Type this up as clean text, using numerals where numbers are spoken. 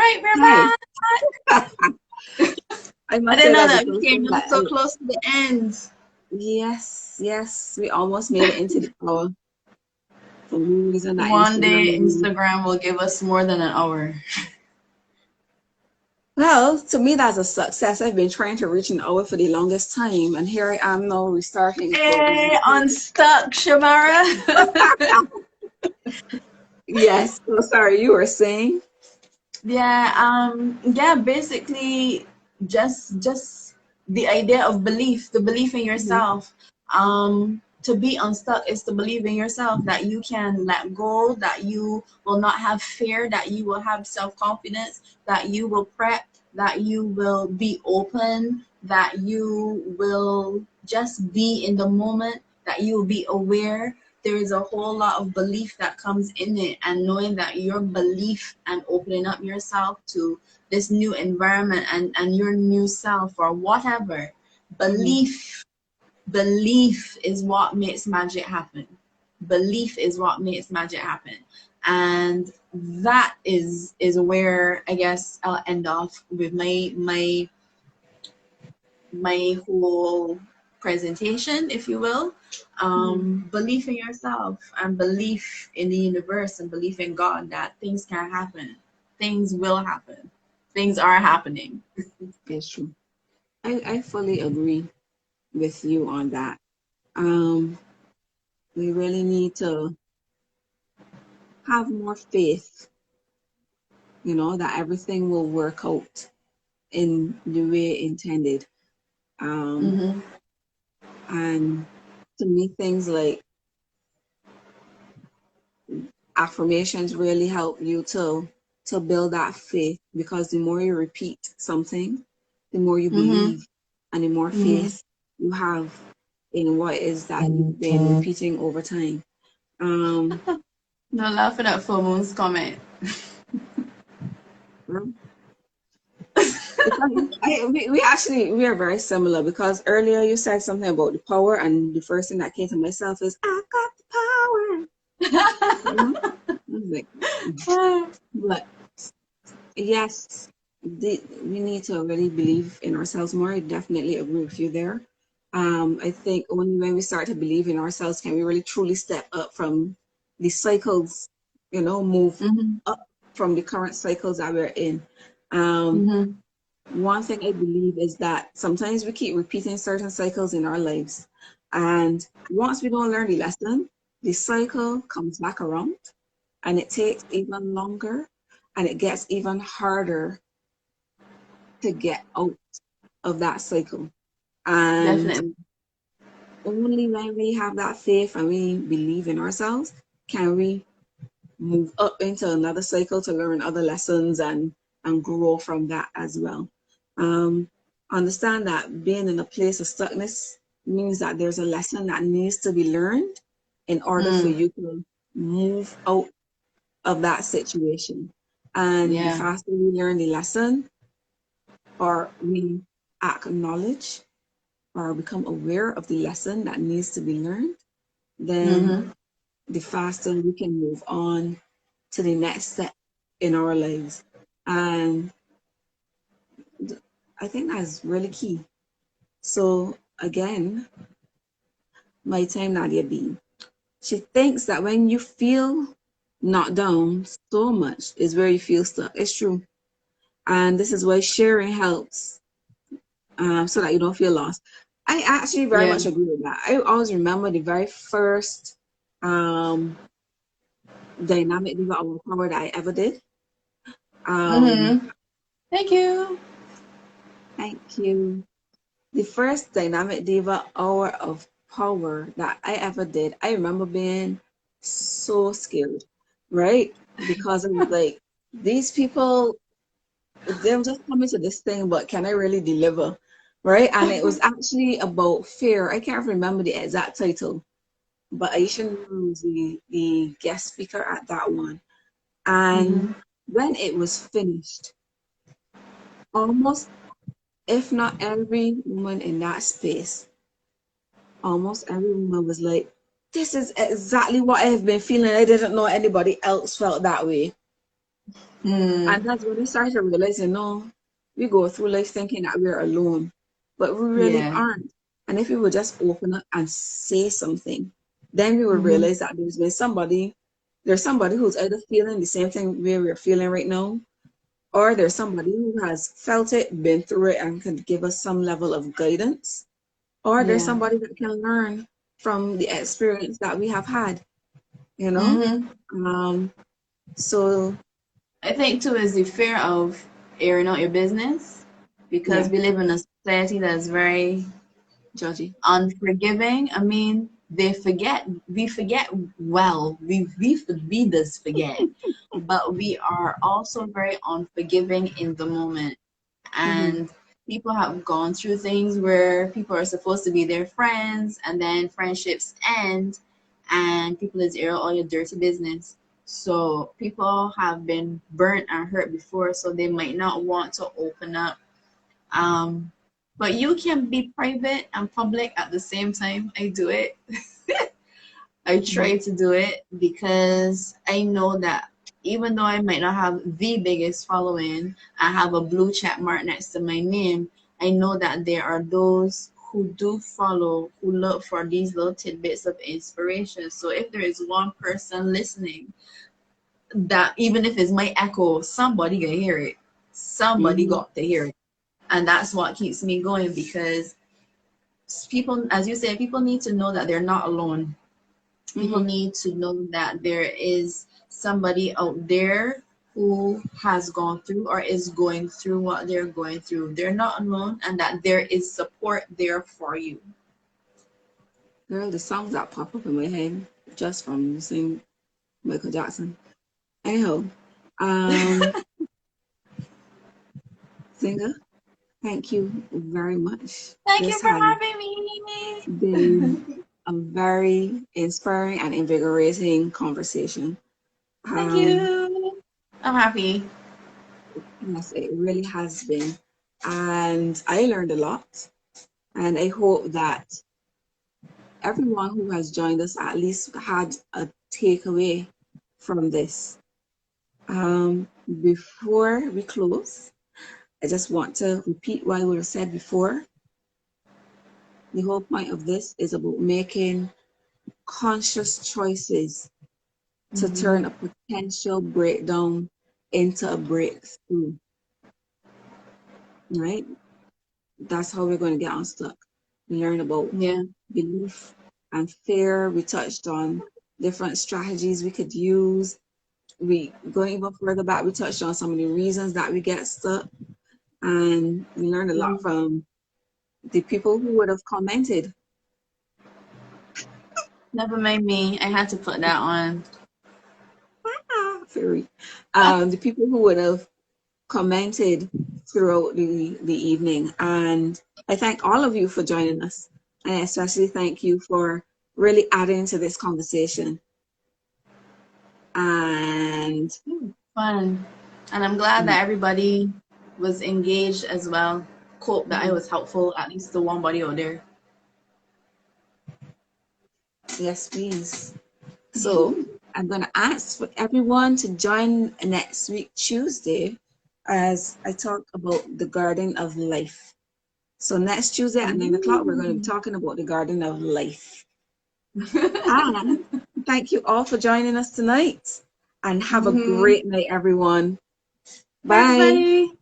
right, we're Hi. back. I I must didn't say know that that we because came so close to the end. yes, we almost made it into the hour. For some reason, that One day Instagram. Instagram will give us more than an hour. Well, to me, that's a success. I've been trying to reach an hour for the longest time, and here I am now restarting for Hey, unstuck, Chamara. Yes. So sorry, you were saying? Yeah, basically just the idea of belief, the belief in Mhm. yourself. To be unstuck is to believe in yourself that you can let go, that you will not have fear, that you will have self-confidence, that you will prep, that you will be open, that you will just be in the moment, that you will be aware. There is a whole lot of belief that comes in it, and knowing that your belief and opening up yourself to this new environment and your new self or whatever, Mhm. belief is what makes magic happen. Belief is what makes magic happen. And that is where I guess I'll end off with my whole presentation, if you will. Mhm. Belief in yourself and belief in the universe and belief in God that things can happen. Things will happen. Things are happening. It's true. I fully agree with you on that. Um, we really need to have more faith, that everything will work out in the way intended. Um, Mm-hmm. and to me, things like affirmations really help you to build that faith, because the more you repeat something, the more you Mm-hmm. believe, and the more Mm-hmm. faith you have in what is that you've been repeating over time. Um, No laughing at full moon's comment. well, it's funny. We are very similar, because earlier you said something about the power, and the first thing that came to myself is I got the power. I was like, but yes, we need to really believe in ourselves more. I definitely agree with you there. I think only when we start to believe in ourselves can we really truly step up from the cycles, move Mm-hmm. up from the current cycles that we're in. Um, Mm-hmm. One thing I believe is that sometimes we keep repeating certain cycles in our lives. And once we don't learn the lesson, the cycle comes back around, and it takes even longer, and it gets even harder to get out of that cycle. And Definitely. only when we have that faith and we believe in ourselves can we move up into another cycle to learn other lessons and grow from that as well. Um, Understand that being in a place of stuckness means that there's a lesson that needs to be learned in order for Mm. you to move out of that situation. And the Yeah. faster we learn the lesson, or we acknowledge or become aware of the lesson that needs to be learned, then Mm-hmm. the faster we can move on to the next step in our lives. And I think that's really key. So again, my time Nadia B. She thinks that when you feel knocked down so much is where you feel stuck. It's true. And this is why sharing helps, so that you don't feel lost. I actually very Yeah. much agree with that. I always remember the very first um, dynamic diva hour power that I ever did. Um, Mm-hmm. Thank you. Thank you. The first dynamic diva hour of power that I ever did, I remember being so scared, right? Because it was like, these people, they're just coming to this thing, but can I really deliver? Right? And it was actually about fear. I can't remember the exact title, but Aisha Noor was the guest speaker at that one. And Mm-hmm. when it was finished, almost, if not every woman in that space, almost every woman was like, this is exactly what I have been feeling. I didn't know anybody else felt that way. And that's when we started to realize, we go through life thinking that we're alone, but we really Yeah. aren't. And if we would just open up and say something, then we would Mm-hmm. realize that there's somebody who's either feeling the same thing we're feeling right now, or there's somebody who has felt it, been through it, and can give us some level of guidance, or there's Yeah. somebody that can learn from the experience that we have had, you know? Mm-hmm. Um, so I think too is the fear of airing out your business because yeah, we live in a society that's very judgy. unforgiving. I mean, we forget well, we does forget, but we are also very unforgiving in the moment. Mm-hmm. And people have gone through things where people are supposed to be their friends, and then friendships end, and people is air all your dirty business. So people have been burnt and hurt before, so they might not want to open up. Um, but you can be private and public at the same time. I do it. I Mm-hmm. try to do it because I know that even though I might not have the biggest following, I have a blue check mark next to my name. I know that there are those who do follow, who look for these little tidbits of inspiration. So if there is one person listening, that even if it's my echo, somebody gonna hear it. Somebody Mm-hmm. got to hear it. And that's what keeps me going because people, as you say, people need to know that they're not alone. People Mm-hmm. need to know that there is somebody out there who has gone through or is going through what they're going through. They're not alone and that there is support there for you. Girl, the songs that pop up in my head just from listening Michael Jackson. Anyhow, um, Singer, thank you very much. Thank you This for has having me. been a very inspiring and invigorating conversation. Thank Um, you. I'm happy. yes, it really has been. And I learned a lot. And I hope that everyone who has joined us at least had a takeaway from this. Before we close, I just want to repeat what we said before. The whole point of this is about making conscious choices to Mm-hmm. turn a potential breakdown into a breakthrough, right? That's how we're going to get unstuck. We learn about Yeah. belief and fear. We touched on different strategies we could use. We going even further back, we touched on some of the reasons that we get stuck. And we learned a lot Mm. from the people who would have commented. Never mind me. I had to put that on. Sorry. The people who would have commented throughout the evening. And I thank all of you for joining us. And I especially thank you for really adding to this conversation. And Fun. And I'm glad that everybody was engaged as well. Hope that I was helpful, at least the one body out there. yes, please. So I'm going to ask for everyone to join next week, Tuesday, as I talk about the Garden of Life. So next Tuesday at 9 o'clock, we're going to be Ooh. talking about the Garden of Life. And thank you all for joining us tonight. And have a Mm-hmm. great night, everyone. Bye, Bye. everybody.